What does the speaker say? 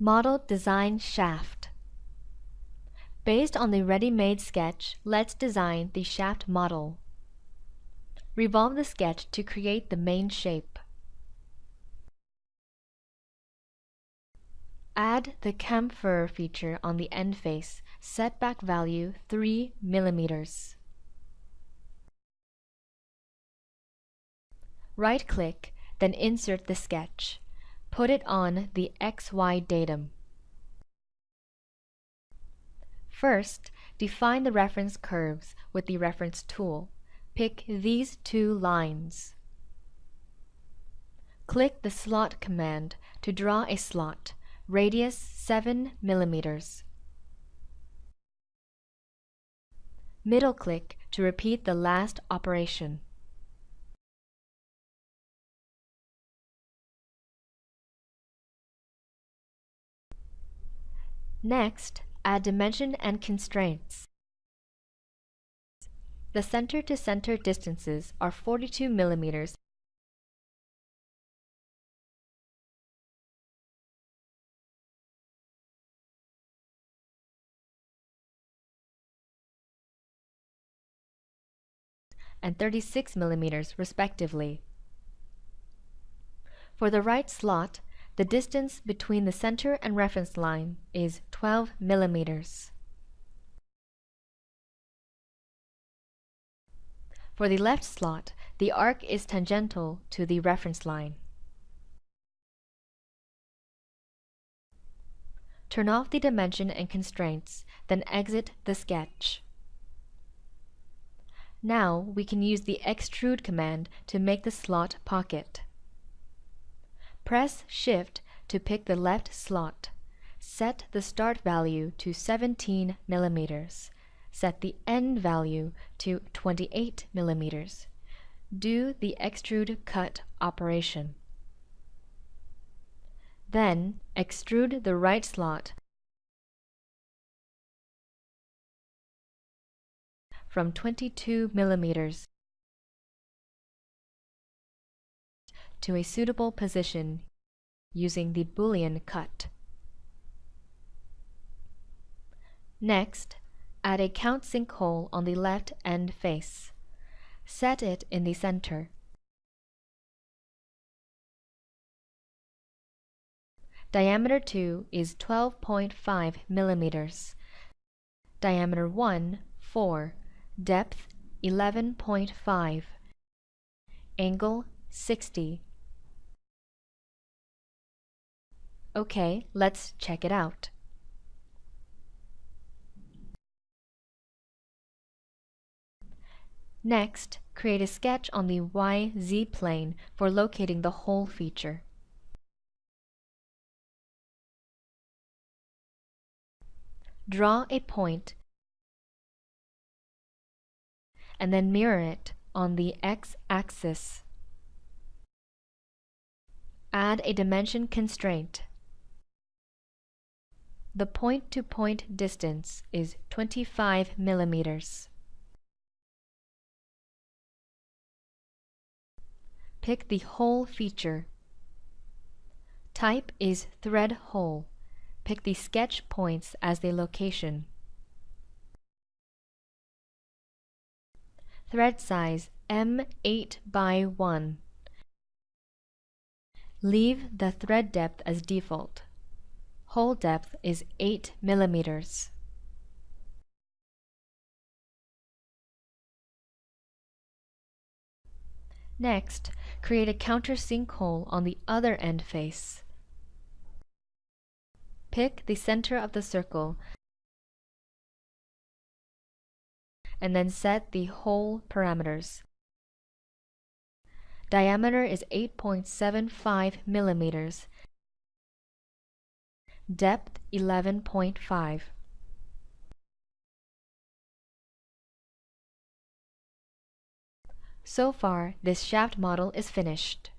Model design shaft. Based on the ready-made sketch, let's design the shaft model. Revolve the sketch to create the main shape. Add the chamfer feature on the end face, setback value 3 mm. Right-click, then insert the sketch. Put it on the XY datum. First, define the reference curves with the reference tool. Pick these two lines. Click the slot command to draw a slot, radius 7 mm. Middle-click to repeat the last operation. Next, add dimension and constraints. The center-to-center distances are 42 mm and 36 mm respectively. For the right slot, the distance between the center and reference line is 12 mm. For the left slot, the arc is tangential to the reference line. Turn off the dimension and constraints, then exit the sketch. Now we can use the extrude command to make the slot pocket. Press Shift to pick the left slot. Set the start value to 17 mm. Set the end value to 28 mm. Do the extrude cut operation. Then extrude the right slot from 22 mm to a suitable position using the Boolean cut. Next, add a countersink hole on the left end face. Set it in the center. Diameter 2 is 12.5 mm. Diameter 1, 4. Depth 11.5. Angle 60. Okay, let's check it out. Next, create a sketch on the YZ plane for locating the hole feature. Draw a point and then mirror it on the x-axis. Add a dimension constraint. The point-to-point distance is 25 mm. Pick the hole feature. Type is thread hole. Pick the sketch points as the location. Thread size M8 by 1. Leave the thread depth as default. Hole depth is 8 mm. Next, create a countersink hole on the other end face. Pick the center of the circle and then set the hole parameters. Diameter is 8.75 mm. Depth 11.5. So far, this shaft model is finished.